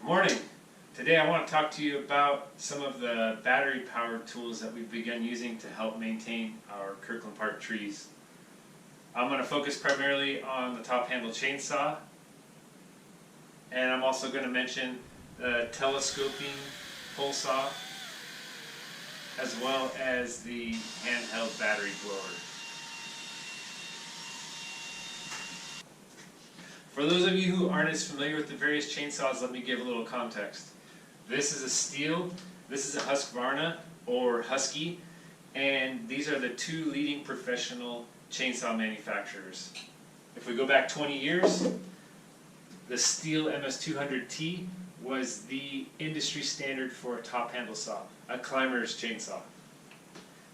Good morning. Today I want to talk to you about some of the battery powered tools that we've begun using to help maintain our Kirkland Park trees. I'm going to focus primarily on the top handle chainsaw, and I'm also going to mention the telescoping pole saw as well as the handheld battery blower. For those of you who aren't as familiar with the various chainsaws, let me give a little context. This is a Stihl, this is a Husqvarna or Husky, and these are the two leading professional chainsaw manufacturers. If we go back 20 years, the Stihl MS200T was the industry standard for a top handle saw, a climber's chainsaw.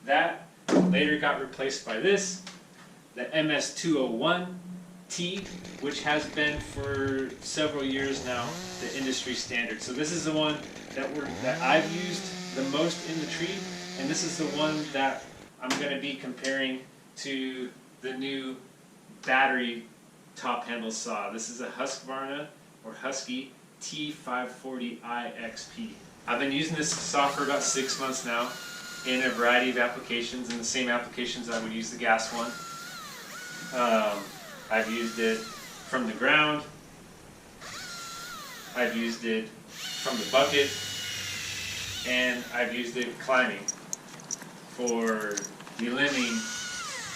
That later got replaced by this, the MS201T, which has been for several years now the industry standard. So this is the one that I've used the most in the tree, and this is the one that I'm going to be comparing to the new battery top handle saw. This is a Husqvarna or Husky T540ixp. I've been using this saw for about 6 months now in a variety of applications, in the same applications I would use the gas one. I've used it from the ground, I've used it from the bucket, and I've used it climbing for delimbing,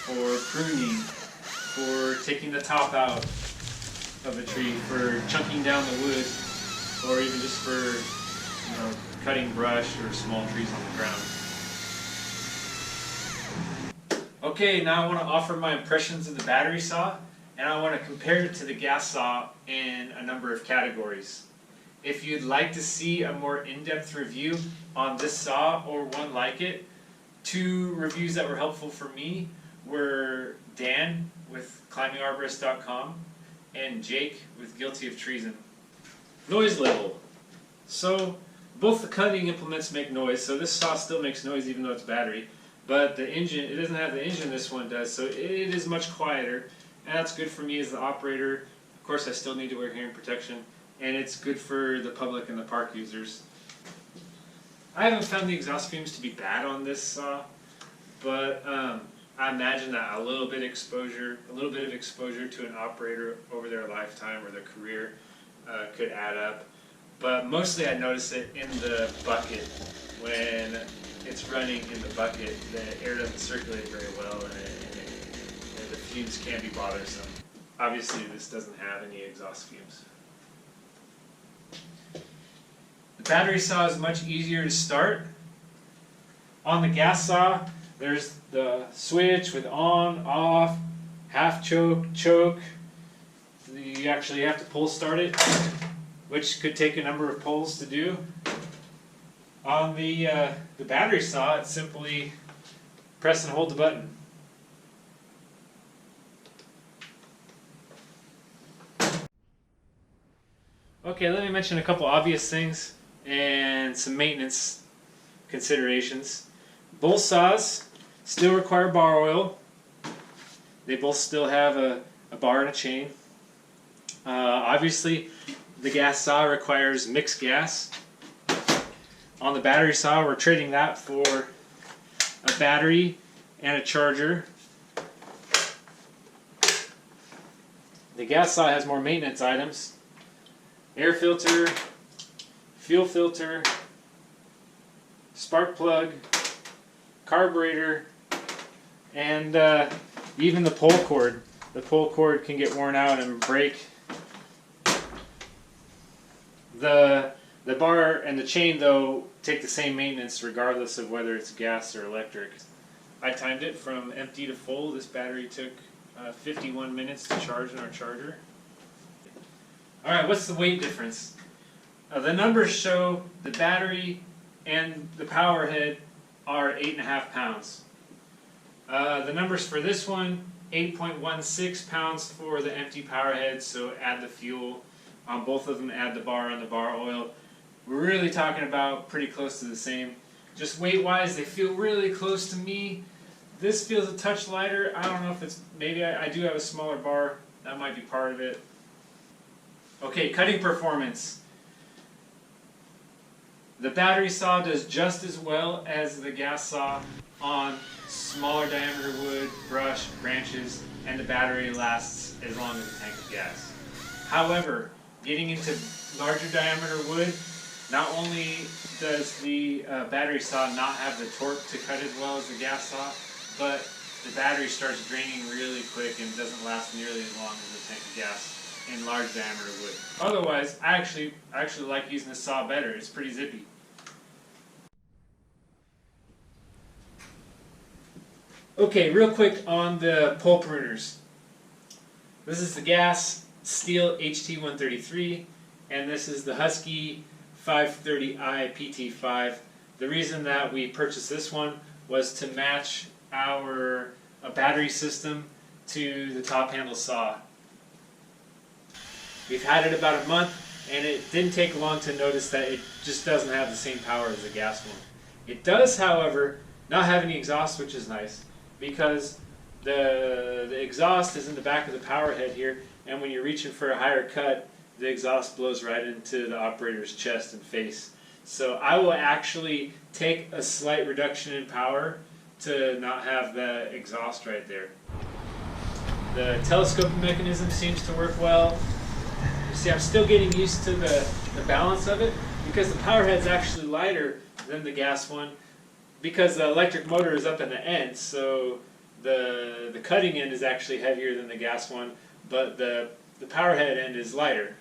for pruning, for taking the top out of a tree, for chunking down the wood, or even just for cutting brush or small trees on the ground. Okay, now I want to offer my impressions of the battery saw, and I want to compare it to the gas saw in a number of categories. If you'd like to see a more in-depth review on this saw or one like it, two reviews that were helpful for me were Dan with climbingarborist.com and Jake with Guilty of Treason. Noise level. So both the cutting implements make noise, so this saw still makes noise even though it's battery, but the engine, it doesn't have the engine this one does, so it is much quieter. And that's good for me as the operator. Of course, I still need to wear hearing protection, and it's good for the public and the park users. I haven't found the exhaust fumes to be bad on this saw, but I imagine that a little bit of exposure to an operator over their lifetime or their career could add up. But mostly I notice it in the bucket. When it's running in the bucket, the air doesn't circulate very well, and the fumes can be bothersome. Obviously this doesn't have any exhaust fumes. The battery saw is much easier to start. On the gas saw, there's the switch with on, off, half choke, choke. You actually have to pull start it, which could take a number of pulls to do. On the battery saw, it's simply press and hold the button. Okay, let me mention a couple obvious things and some maintenance considerations. Both saws still require bar oil. They both still have a bar and a chain. Obviously, the gas saw requires mixed gas. On the battery saw, we're trading that for a battery and a charger. The gas saw has more maintenance items. Air filter, fuel filter, spark plug, carburetor, and even the pole cord. The pole cord can get worn out and break. The bar and the chain, though, take the same maintenance regardless of whether it's gas or electric. I timed it from empty to full. This battery took 51 minutes to charge in our charger. Alright, what's the weight difference? The numbers show the battery and the power head are 8.5 pounds. The numbers for this one, 8.16 pounds for the empty power head, so add the fuel. On both of them, add the bar and the bar oil. We're really talking about pretty close to the same. Just weight-wise, they feel really close to me. This feels a touch lighter. I don't know if it's, maybe I do have a smaller bar. That might be part of it. Okay, cutting performance. The battery saw does just as well as the gas saw on smaller diameter wood, brush, branches, and the battery lasts as long as a tank of gas. However, getting into larger diameter wood, not only does the battery saw not have the torque to cut as well as the gas saw, but the battery starts draining really quick and doesn't last nearly as long as a tank of gas in large diameter wood. Otherwise, I actually like using the saw better. It's pretty zippy. Okay, real quick on the pole pruners. This is the gas Stihl HT133, and this is the Husqvarna 530i PT5. The reason that we purchased this one was to match our battery system to the top handle saw. We've had it about a month, and it didn't take long to notice that it just doesn't have the same power as the gas one. It does, however, not have any exhaust, which is nice, because the exhaust is in the back of the power head here, and when you're reaching for a higher cut, the exhaust blows right into the operator's chest and face. So I will actually take a slight reduction in power to not have the exhaust right there. The telescoping mechanism seems to work well. You see, I'm still getting used to the balance of it, because the power head's actually lighter than the gas one, because the electric motor is up in the end, so the cutting end is actually heavier than the gas one, but the power head end is lighter.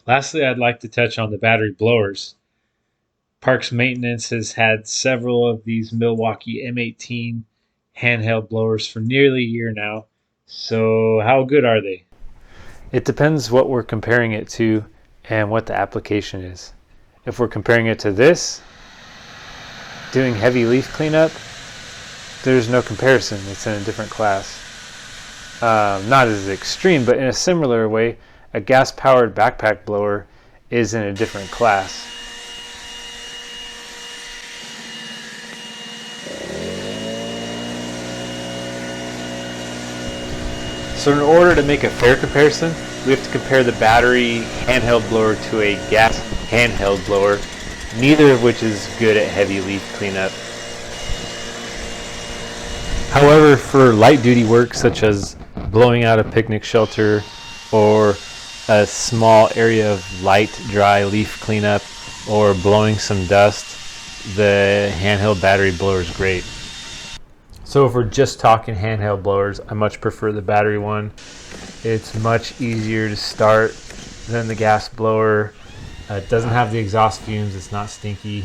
Lastly, I'd like to touch on the battery blowers. Parks Maintenance has had several of these Milwaukee M18 handheld blowers for nearly a year now. So how good are they? It depends what we're comparing it to and what the application is. If we're comparing it to this, doing heavy leaf cleanup, there's no comparison. It's in a different class. Not as extreme, but in a similar way, a gas-powered backpack blower is in a different class. So in order to make a fair comparison, we have to compare the battery handheld blower to a gas handheld blower, neither of which is good at heavy leaf cleanup. However, for light duty work such as blowing out a picnic shelter or a small area of light dry leaf cleanup or blowing some dust, the handheld battery blower is great. So if we're just talking handheld blowers, I much prefer the battery one. It's much easier to start than the gas blower. It doesn't have the exhaust fumes, it's not stinky.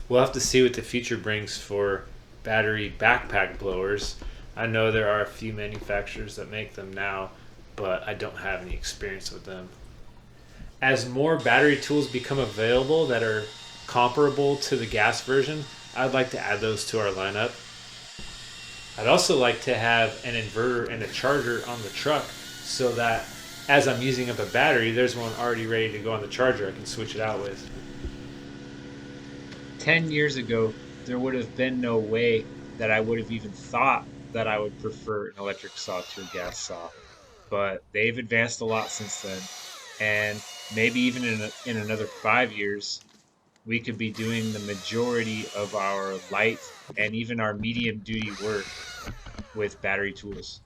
We'll have to see what the future brings for battery backpack blowers. I know there are a few manufacturers that make them now, but I don't have any experience with them. As more battery tools become available that are comparable to the gas version, I'd like to add those to our lineup. I'd also like to have an inverter and a charger on the truck so that as I'm using up a battery, there's one already ready to go on the charger I can switch it out with. 10 years ago, there would have been no way that I would have even thought that I would prefer an electric saw to a gas saw. But they've advanced a lot since then. And maybe even in another 5 years, we could be doing the majority of our light and even our medium duty work with battery tools.